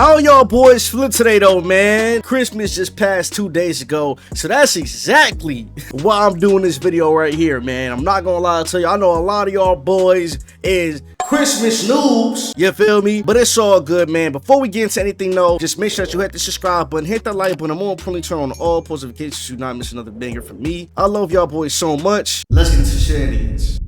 How y'all boys feeling today though, man? Christmas just passed 2 days ago, so that's exactly why I'm doing this video right here, man. I'm not gonna lie to you, I know a lot of y'all boys is Christmas noobs, you feel me? But it's all good, man. Before we get into anything though, just make sure that you hit the subscribe button, hit that like button, and more importantly, turn on all post notifications so you not miss another banger from me. I love y'all boys so much. Let's get into shenanigans.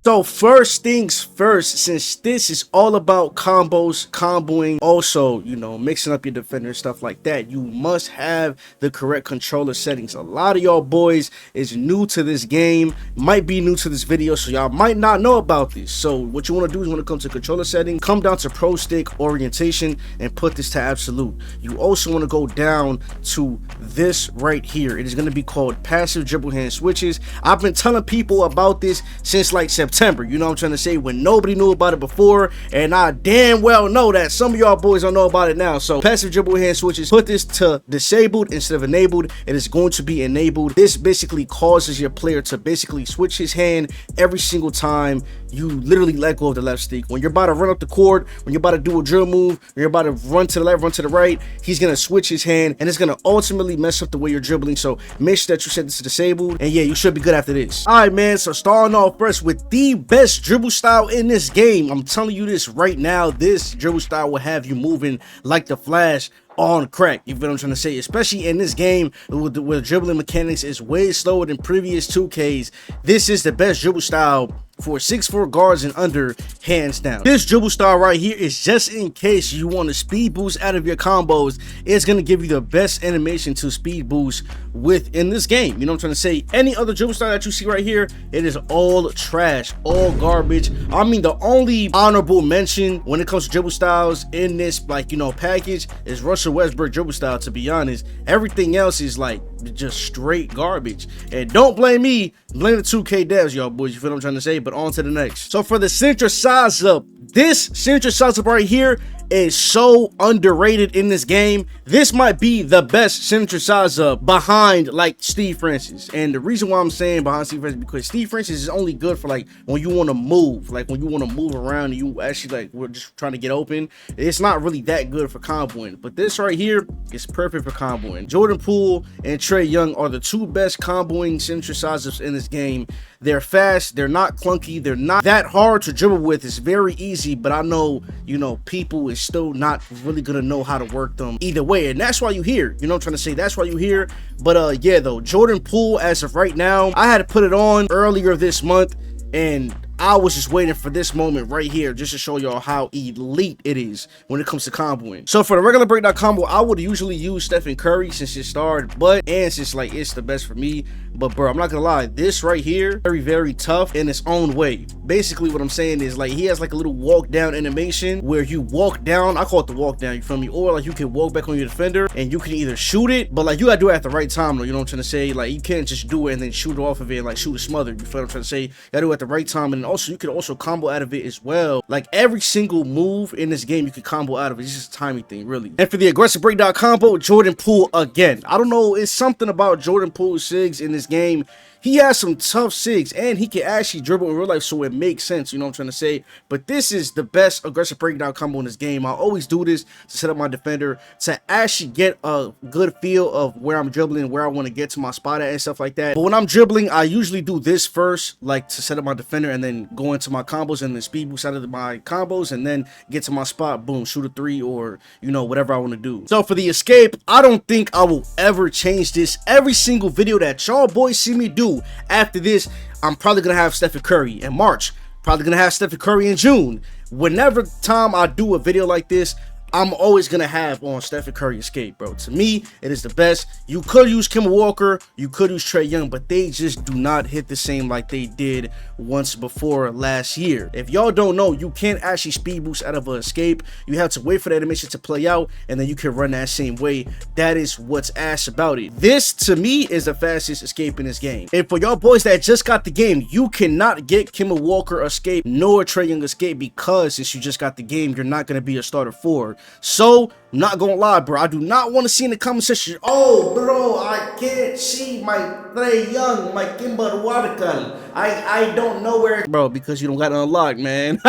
So first things first, since this is all about combos, comboing, also, you know, mixing up your defender and stuff like that, you must have the correct controller settings. A lot of y'all boys is new to this game, might be new to this video, so y'all might not know about this. So what you want to do is when it comes to controller settings, come down to pro stick orientation and put this to absolute. You also want to go down to this right here. It is going to be called passive dribble hand switches. I've been telling people about this since like September, you know what I'm trying to say, when nobody knew about it before, and I damn well know that some of y'all boys don't know about it now. So passive dribble hand switches, put this to disabled instead of enabled. It is going to be enabled. This basically causes your player to basically switch his hand every single time you literally let go of the left stick. When you're about to run up the court, when you're about to do a drill move, when you're about to run to the left, run to the right, he's gonna switch his hand, and it's gonna ultimately mess up the way you're dribbling. So make sure that you set this to disabled, and yeah, you should be good after this. All right, man, so starting off first with the best dribble style in this game. I'm telling you this right now, this dribble style will have you moving like the Flash on crack. You feel what I'm trying to say? Especially in this game where dribbling mechanics is way slower than previous 2Ks. This is the best dribble style for 6'4" guards and under, hands down. This dribble style right here is just in case you want to speed boost out of your combos. It's going to give you the best animation to speed boost within this game. You know what I'm trying to say? Any other dribble style that you see right here, it is all trash, all garbage. I mean, the only honorable mention when it comes to dribble styles in this, like, you know, package is Russell Westbrook dribble style, to be honest. Everything else is like just straight garbage. And don't blame me, blame the 2K devs, y'all boys. You feel what I'm trying to say? But on to the next. So for the center size up, this center size up right here is so underrated in this game. This might be the best center size up behind like Steve Francis. And the reason why I'm saying behind Steve Francis, because Steve Francis is only good for like when you want to move, like when you want to move around and you actually like we're just trying to get open. It's not really that good for comboing, but this right here is perfect for comboing. Jordan Poole and Trae Young are the two best comboing center size ups in this game. They're fast, they're not clunky, they're not that hard to dribble with. It's very easy, but I know, you know, people is still not really gonna know how to work them either way, and that's why you here. You know what I'm trying to say? That's why you here. But yeah, though, Jordan Poole, as of right now, I had to put it on earlier this month, and I was just waiting for this moment right here just to show y'all how elite it is when it comes to comboing. So for the regular breakdown combo, I would usually use Stephen Curry since it started, and since like it's the best for me. But bro, I'm not gonna lie, this right here, very tough in its own way. Basically what I'm saying is like he has like a little walk down animation where you walk down, I call it the walk down, you feel me? Or like you can walk back on your defender and you can either shoot it, but like you gotta do it at the right time though, you know what I'm trying to say? Like you can't just do it and then shoot off of it and like shoot a smother, you feel what I'm trying to say? You gotta do it at the right time, and also you can also combo out of it as well. Like every single move in this game you can combo out of it. It's just a timing thing, really. And for the aggressive breakdown combo, Jordan Poole again. I don't know, it's something about Jordan Poole's sigs in this game. He has some tough sigs and he can actually dribble in real life, so it makes sense, you know what I'm trying to say? But this is the best aggressive breakdown combo in this game. I always do this to set up my defender, to actually get a good feel of where I'm dribbling, where I want to get to my spot at and stuff like that. But when I'm dribbling, I usually do this first, like to set up my defender, and then go into my combos and then speed boost out of my combos, and then get to my spot, boom, shoot a three, or you know, whatever I want to do. So for the escape, I don't think I will ever change this. Every single video that y'all boys see me do after this, I'm probably gonna have Stephen Curry in March, probably gonna have Stephen Curry in June. Whenever time I do a video like this, I'm always gonna have on Stephen Curry escape, bro. To me, it is the best. You could use Kemba Walker, you could use Trae Young, but they just do not hit the same like they did once before last year. If y'all don't know, you can't actually speed boost out of an escape. You have to wait for the animation to play out, and then you can run that same way. That is what's ass about it. This, to me, is the fastest escape in this game. And for y'all boys that just got the game, you cannot get Kemba Walker escape nor Trae Young escape, because since you just got the game, you're not gonna be a starter forward. So not gonna lie, bro, I do not want to see in the comment section, oh bro, I can't see my Trae Young, my Kimber Warkal, I don't know where, bro, because you don't got it unlocked, man.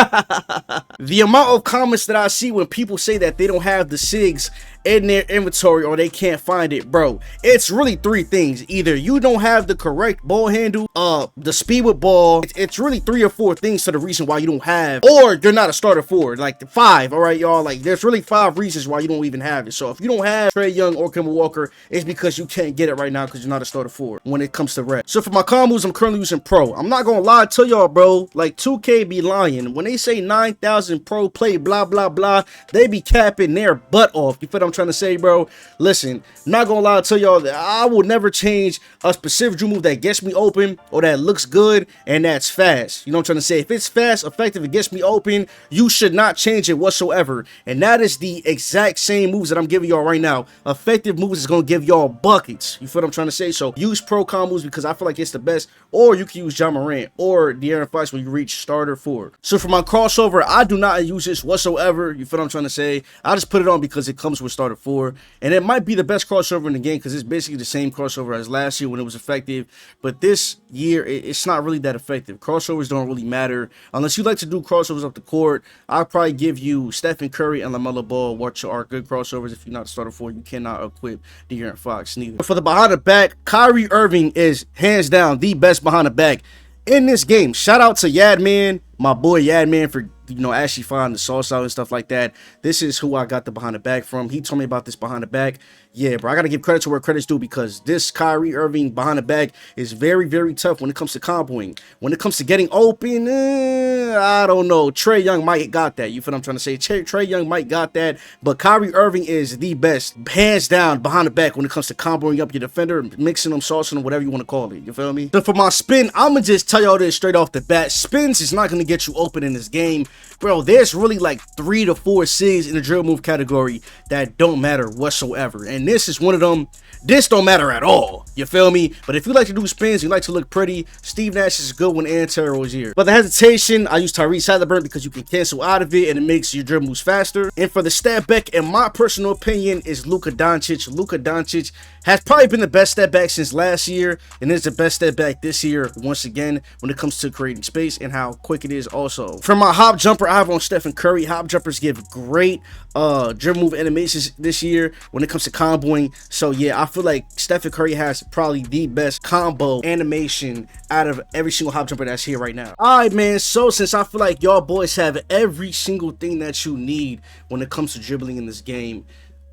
The amount of comments that I see when people say that they don't have the sigs in their inventory or they can't find it, bro, it's really three things. Either you don't have the correct ball handle, the speed with ball. It's really 3 or 4 things to the reason why you don't have, or you're not a starter forward. Like 5, all right, y'all. Like there's really 5 reasons why you don't even have it. So if you don't have Trae Young or Kemba Walker, it's because you can't get it right now because you're not a starter forward when it comes to red. So for my combos, I'm currently using pro. I'm not gonna lie to y'all, bro. Like 2K be lying when they say 9,000 pro play, blah blah blah. They be capping their butt off. You feel what I'm trying to say, bro? Listen, I'm not gonna lie to y'all that I will never change a specific drill move that gets me open or that looks good and that's fast. You know what I'm trying to say? If it's fast, effective, it gets me open, you should not change it whatsoever. And that is the exact same moves that I'm giving y'all right now. Effective moves is gonna give y'all buckets. You feel what I'm trying to say? So use pro combos because I feel like it's the best, or you can use John Morant or De'Aaron Fox when you reach starter forward. So for my crossover, I do not use this whatsoever. You feel what I'm trying to say? I just put it on because it comes with starter forward, and it might be the best crossover in the game because it's basically the same crossover as last year when it was effective. But this year, it's not really that effective. Crossovers don't really matter unless you like to do crossovers up the court. I'll probably give you Stephen Curry and LaMelo Ball, which are good crossovers. If you're not a starter forward, you cannot equip De'Aaron Fox neither. For the behind the back, Kyrie Irving is hands down the best behind the back in this game. Shout out to Yadman, my boy Yadman, for actually finding the sauce out and stuff like that. This is who I got the behind the back from. He told me about this behind the back. Yeah, bro, I gotta give credit to where credit's due because this Kyrie Irving behind the back is very, very tough when it comes to comboing. When it comes to getting open, I don't know. Trae Young might got that. You feel what I'm trying to say? Trae Young might got that, but Kyrie Irving is the best, hands down, behind the back when it comes to comboing up your defender, mixing them, saucing them, whatever you want to call it. You feel me? So for my spin, I'm gonna just tell y'all this straight off the bat. Spins is not gonna get you open in this game. Bro, there's really like 3 to 4 sigs in the drill move category that don't matter whatsoever. And this is one of them. This don't matter at all. You feel me? But if you like to do spins, you like to look pretty, Steve Nash is good when Antero was here. But the hesitation, I use Tyrese Halliburton because you can cancel out of it and it makes your drill moves faster. And for the step back, in my personal opinion, is Luka Doncic. Luka Doncic has probably been the best step back since last year and is the best step back this year once again when it comes to creating space and how quick it is also. For my hop jumper, I have on Stephen Curry. Hop jumpers give great dribble move animations this year when it comes to comboing. So yeah, I feel like Stephen Curry has probably the best combo animation out of every single hop jumper that's here right now. Alright, man, so since I feel like y'all boys have every single thing that you need when it comes to dribbling in this game,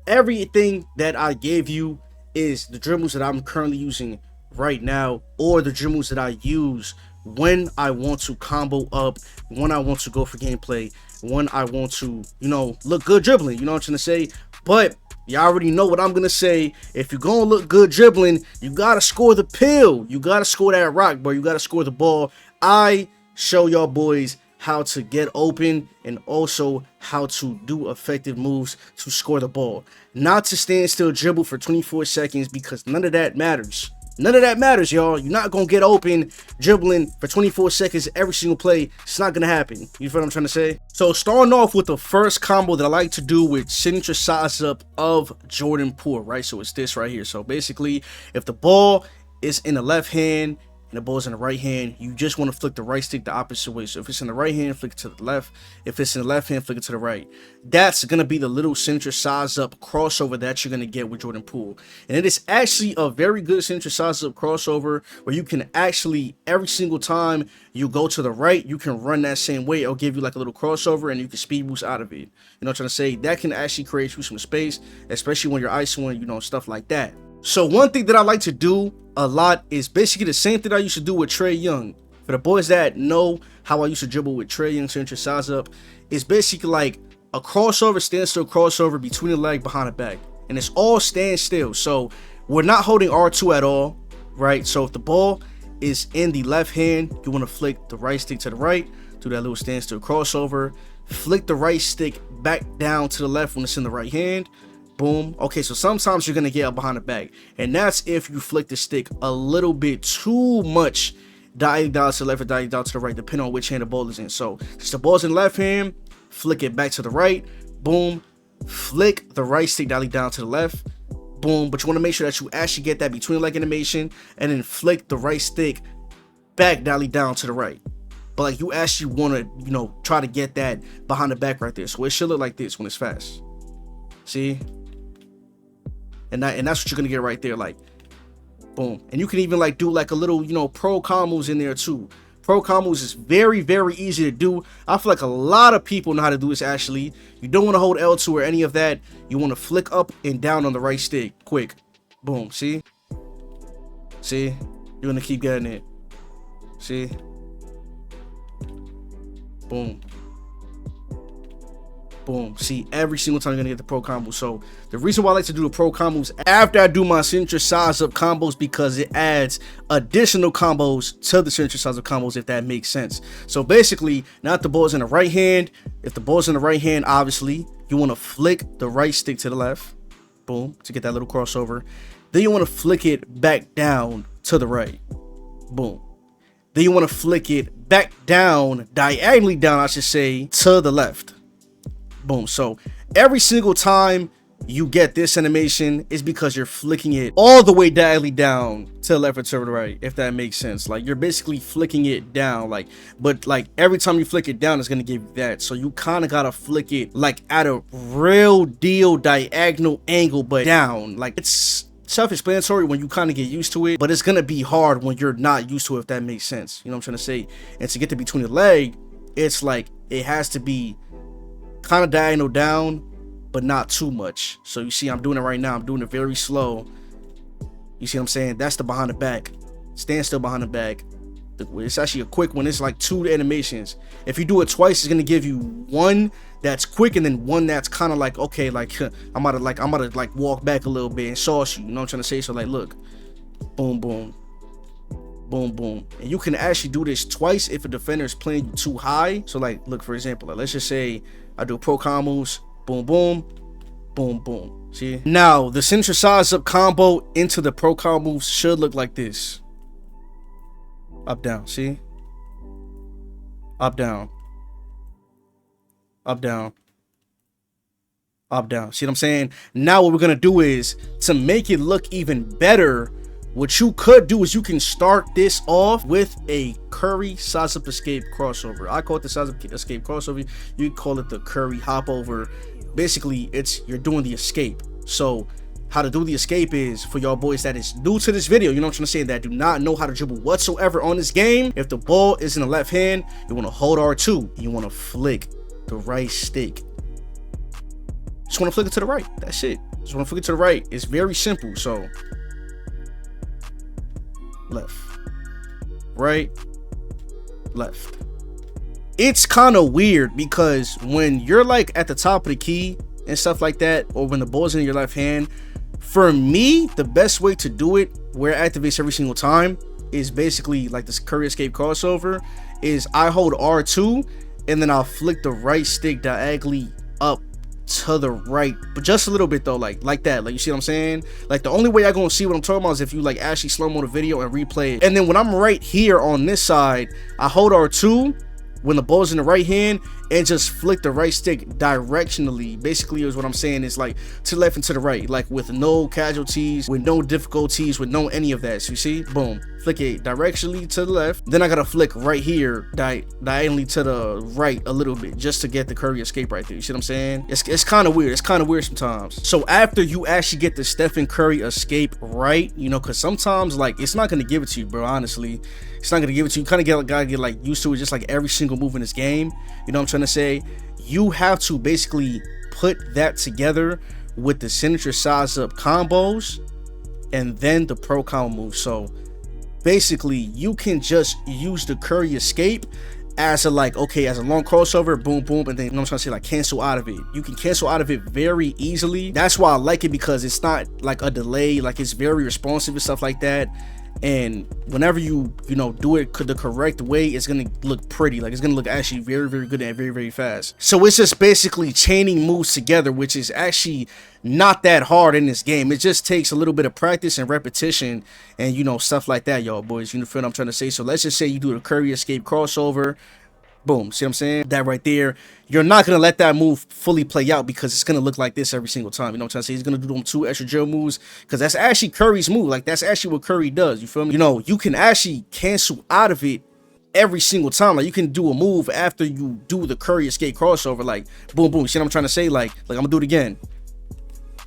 everything that I gave you is the dribbles that I'm currently using right now, or the dribbles that I use when I want to combo up, when I want to go for gameplay, when I want to, look good dribbling. You know what I'm trying to say? But y'all already know what I'm gonna say. If you're gonna look good dribbling, you gotta score the pill. You gotta score that rock, bro. You gotta score the ball. I show y'all boys how to get open and also how to do effective moves to score the ball. Not to stand still dribble for 24 seconds because none of that matters. None of that matters, y'all. You're not going to get open dribbling for 24 seconds every single play. It's not going to happen. You feel what I'm trying to say? So starting off with the first combo that I like to do with signature size up of Jordan Poole, right? So it's this right here. So basically, if the ball is in the left hand and the ball's in the right hand, you just want to flick the right stick the opposite way. So if it's in the right hand, flick it to the left. If it's in the left hand, flick it to the right. That's going to be the little signature size up crossover that you're going to get with Jordan Poole. And it is actually a very good signature size up crossover where you can actually, every single time you go to the right, you can run that same way. It'll give you like a little crossover and you can speed boost out of it. You know what I'm trying to say? That can actually create you some space, especially when you're isoing, stuff like that. So one thing that I like to do a lot is basically the same thing I used to do with Trae Young. For the boys that know how I used to dribble with Trae Young signature size up, it's basically like a crossover, standstill crossover between the leg behind the back. And it's all standstill. So we're not holding R2 at all, right? So if the ball is in the left hand, you want to flick the right stick to the right, do that little standstill crossover, flick the right stick back down to the left when it's in the right hand. Boom. Okay, so sometimes you're gonna get up behind the back, and that's if you flick the stick a little bit too much, diving down to the left or diving down to the right, depending on which hand the ball is in. So if the ball's in the left hand, flick it back to the right. Boom. Flick the right stick diving down to the left. Boom. But you want to make sure that you actually get that between leg animation, and then flick the right stick back diagonally down to the right. But like you actually want to, you know, try to get that behind the back right there. So it should look like this when it's fast. See? And that's what you're gonna get right there, like boom. And you can even like do like a little, you know, pro combos in there too. Pro combos is very, very easy to do. I feel like a lot of people know how to do this actually. You don't want to hold L2 or any of that. You want to flick up and down on the right stick. Quick. Boom. See? See? You're gonna keep getting it. See? Boom. Boom. See, every single time you're gonna get the pro combo. So the reason why I like to do the pro combos after I do my signature size up combos, because it adds additional combos to the signature size up combos, if that makes sense. So basically, now if the ball's in the right hand, if the ball's in the right hand, obviously you want to flick the right stick to the left, boom, to get that little crossover. Then you want to flick it back down to the right, boom. Then you want to flick it back down, diagonally down, I should say, to the left. Boom. So every single time you get this animation is because you're flicking it all the way diagonally down to the left or to the right, if that makes sense. Like you're basically flicking it down, like, but like every time you flick it down, it's gonna give you that. So you kind of gotta flick it like at a real deal diagonal angle, but down. Like it's self-explanatory when you kind of get used to it, but it's gonna be hard when you're not used to it, if that makes sense. You know what I'm trying to say? And to get to between the leg, it's like it has to be kind of diagonal down, but not too much. So you see I'm doing it right now. I'm doing it very slow. You see what I'm saying? That's the behind the back. Stand still behind the back. It's actually a quick one. It's like 2 animations. If you do it twice, it's gonna give you one that's quick and then one that's kind of like, okay, like I'm about to walk back a little bit and sauce you. You know what I'm trying to say? So like, look, boom, boom, boom, boom. And you can actually do this twice if a defender is playing you too high. So like, look, for example, like, let's just say I do pro combos, boom, boom, boom, boom. See? Now, the signature size up combo into the pro combos should look like this. Up, down, see? Up, down. Up, down. Up, down. See what I'm saying? Now what we're going to do is, to make it look even better, what you could do is you can start this off with a Curry size up escape crossover. I call it the size up escape crossover. You call it the Curry hop over. Basically, you're doing the escape. So how to do the escape is, for y'all boys that is new to this video, you know what I'm trying to say, that do not know how to dribble whatsoever on this game. If the ball is in the left hand, you want to hold R2. You want to flick the right stick. Just want to flick it to the right. That's it. Just want to flick it to the right. It's very simple. So left, right, left. It's kind of weird because when you're like at the top of the key and stuff like that, or when the ball's in your left hand, for me, the best way to do it, where it activates every single time, is basically like this Curry escape crossover, is I hold R2 and then I'll flick the right stick diagonally up to the right, but just a little bit though, like that, like, you see what I'm saying? Like the only way y'all gonna see what I'm talking about is if you like actually slow mo the video and replay it. And then when I'm right here on this side, I hold R2 when the ball's in the right hand and just flick the right stick directionally. Basically is what I'm saying, is like to the left and to the right, like with no casualties, with no difficulties, with no any of that. So you see, boom, flick it directionally to the left, then I gotta flick right here diagonally to the right a little bit just to get the Curry escape right there. You see what I'm saying? It's kind of weird. It's kind of weird sometimes. So after you actually get the Stephen Curry escape right, you know, because sometimes like it's not gonna give it to you, bro. Honestly, it's not gonna give it to you. You kind of gotta get like used to it, just like every single move in this game. You know what I'm trying to say? You have to basically put that together with the signature size up combos and then the pro combo move. So basically you can just use the Curry escape as a like, okay, as a long crossover, boom, boom, and then, you know what I'm trying to say, like cancel out of it. You can cancel out of it very easily. That's why I like it, because it's not like a delay, like it's very responsive and stuff like that. And whenever you know do it the correct way, it's gonna look pretty. Like it's gonna look actually very, very good and very, very fast. So it's just basically chaining moves together, which is actually not that hard in this game. It just takes a little bit of practice and repetition and, you know, stuff like that, y'all boys. You know what I'm trying to say? So let's just say you do the Curry escape crossover, Boom. See what I'm saying? That right there. You're not going to let that move fully play out because it's going to look like this every single time. You know what I'm trying to say? He's going to do them 2 extra drill moves because that's actually Curry's move. Like, that's actually what Curry does. You feel me? You know, you can actually cancel out of it every single time. Like, you can do a move after you do the Curry escape crossover. Like, boom, boom. See what I'm trying to say? Like I'm going to do it again.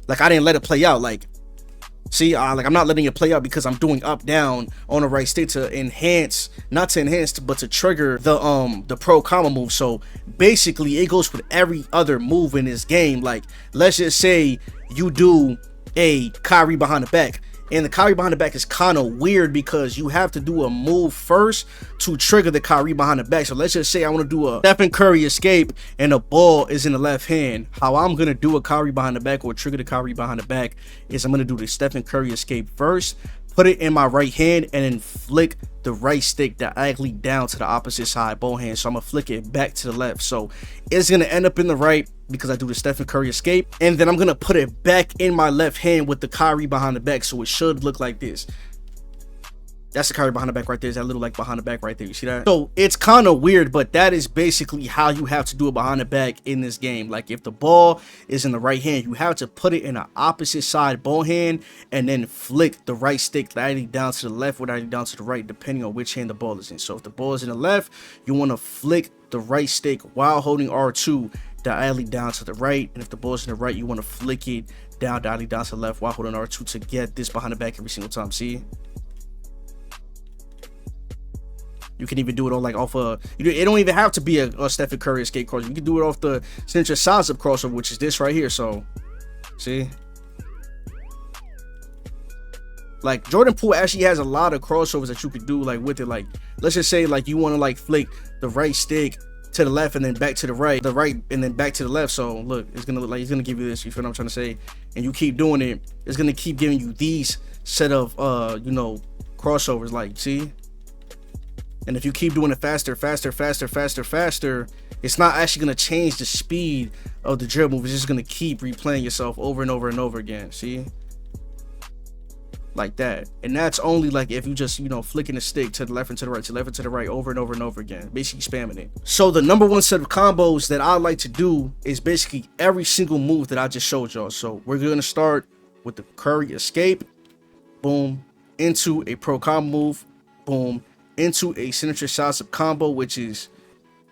Like, I didn't let it play out. Like, see, like, I'm not letting it play out because I'm doing up down on the right stick to enhance, not to enhance, but to trigger the pro combo move. So basically it goes with every other move in this game. Like, let's just say you do a Kyrie behind the back, and the Kyrie behind the back is kind of weird because you have to do a move first to trigger the Kyrie behind the back. So let's just say I want to do a Stephen Curry escape and the ball is in the left hand. How I'm going to do a Kyrie behind the back or trigger the Kyrie behind the back is I'm going to do the Stephen Curry escape first, put it in my right hand, and then flick the right stick diagonally down to the opposite side ball hand. So I'm gonna flick it back to the left. So it's gonna end up in the right because I do the Stephen Curry escape, and then I'm gonna put it back in my left hand with the Kyrie behind the back. So it should look like this. That's the Kyrie behind the back right there. Is that little like behind the back right there? You see that? So it's kind of weird, but that is basically how you have to do it behind the back in this game. Like, if the ball is in the right hand, you have to put it in the opposite side ball hand and then flick the right stick diagonally down to the left or diagonally down to the right, depending on which hand the ball is in. So if the ball is in the left, you want to flick the right stick while holding R2 diagonally down to the right. And if the ball is in the right, you want to flick it down diagonally down to the left while holding R2 to get this behind the back every single time. See? You can even do it on like off it don't even have to be a Stephen Curry escape crossover. You can do it off the signature size up crossover, which is this right here. So, see? Like, Jordan Poole actually has a lot of crossovers that you could do like with it. Like, let's just say like you want to like flick the right stick to the left and then back to the right, and then back to the left. So look, it's gonna look like he's gonna give you this. You feel what I'm trying to say? And you keep doing it, it's gonna keep giving you these set of you know, crossovers. Like, see? And if you keep doing it faster, it's not actually going to change the speed of the dribble move. It's just going to keep replaying yourself over and over and over again. See? Like that. And that's only like if you just, you know, flicking the stick to the left and to the right, to the left and to the right, over and over and over again. Basically spamming it. So the number one set of combos that I like to do is basically every single move that I just showed y'all. So we're going to start with the Curry escape. Boom. Into a pro combo move. Boom. Into a signature size up combo, which is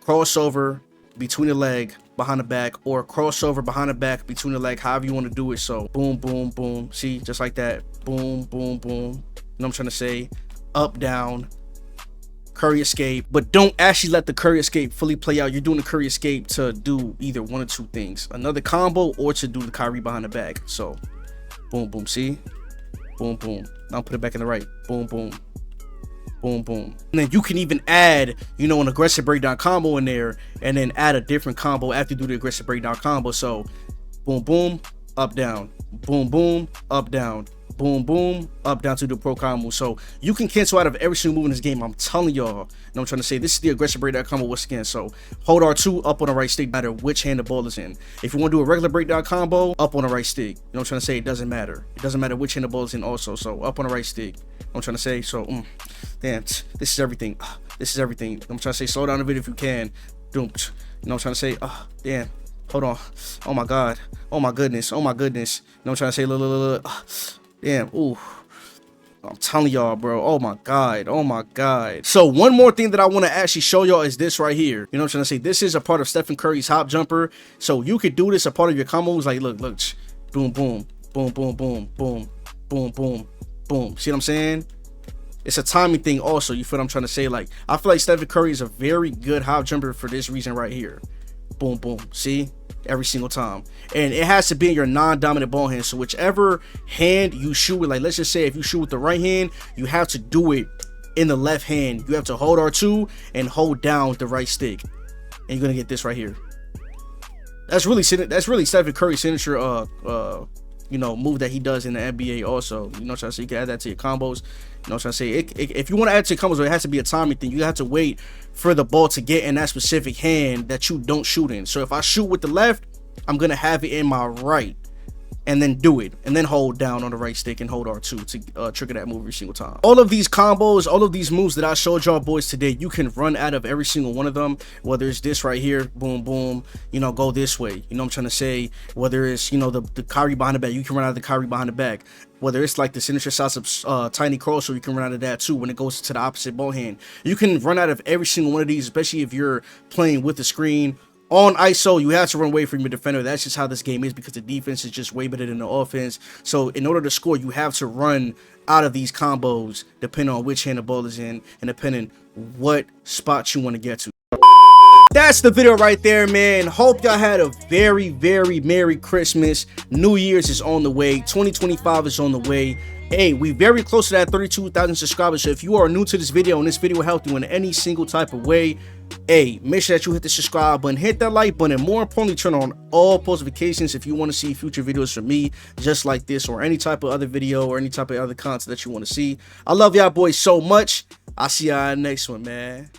crossover between the leg behind the back, or crossover behind the back between the leg, however you want to do it. So boom, boom, boom. See, just like that. Boom, boom, boom. You know what I'm trying to say? Up, down, Curry escape. But don't actually let the Curry escape fully play out. You're doing the Curry escape to do either one or two things: another combo or to do the Kyrie behind the back. So boom, boom. See? Boom, boom. Now put it back in the right. Boom, boom. Boom, boom. And then you can even add, you know, an aggressive breakdown combo in there, and then add a different combo after you do the aggressive breakdown combo. So boom, boom, up, down, boom, boom, up, down, boom, boom, up, down to the pro combo. So you can cancel out of every single move in this game. I'm telling y'all. And I'm trying to say, this is the aggressive breakdown combo once again. So hold R2 up on the right stick, no matter which hand the ball is in. If you want to do a regular breakdown combo, up on the right stick. You know what I'm trying to say? It doesn't matter. It doesn't matter which hand the ball is in also. So up on the right stick. I'm trying to say, so damn, this is everything. This is everything. I'm trying to say, slow down a bit if you can. Doom. You know what I'm trying to say? Damn. Hold on. Oh my god. Oh my goodness. Oh my goodness. You know what I'm trying to say? Look. Damn. Ooh. I'm telling y'all, bro. Oh my god. Oh my god. So one more thing that I want to actually show y'all is this right here. You know what I'm trying to say? This is a part of Stephen Curry's hop jumper. So you could do this a part of your combos. Like, look. Boom, boom. Boom, boom, boom, boom, boom, boom. Boom. See what I'm saying? It's a timing thing also. You feel what I'm trying to say? Like, I feel like Stephen Curry is a very good hop jumper for this reason right here. Boom, boom. See? Every single time. And it has to be in your non-dominant ball hand. So whichever hand you shoot with, like, let's just say if you shoot with the right hand, you have to do it in the left hand. You have to hold R2 and hold down the right stick. And you're going to get this right here. That's really Stephen Curry's signature you know, move that he does in the NBA also. You know what I'm trying to say? You can add that to your combos. You know what I'm trying to say? If you want to add to your combos, it has to be a timing thing. You have to wait for the ball to get in that specific hand that you don't shoot in. So if I shoot with the left, I'm going to have it in my right. and then do it, and then hold down on the right stick and hold R2 to trigger that move every single time. All of these combos, all of these moves that I showed y'all boys today, you can run out of every single one of them, whether it's this right here, boom boom, you know, go this way, you know what I'm trying to say, whether it's, you know, the carry behind the back, you can run out of the carry behind the back, whether it's like the signature shots of tiny cross, so you can run out of that too when it goes to the opposite ball hand. You can run out of every single one of these, especially if you're playing with the screen. On ISO, you have to run away from your defender. That's just how this game is, because the defense is just way better than the offense. So in order to score, you have to run out of these combos, depending on which hand the ball is in and depending what spot you want to get to. That's the video right there, man. Hope y'all had a very, very Merry Christmas. New Year's is on the way. 2025 is on the way. Hey, we very close to that 32,000 subscribers. So if you are new to this video and this video helped you in any single type of way, hey, make sure that you hit the subscribe button, hit that like button, and more importantly, turn on all post notifications if you want to see future videos from me just like this, or any type of other video or any type of other content that you want to see. I love y'all boys so much. I'll see y'all in the next one, man.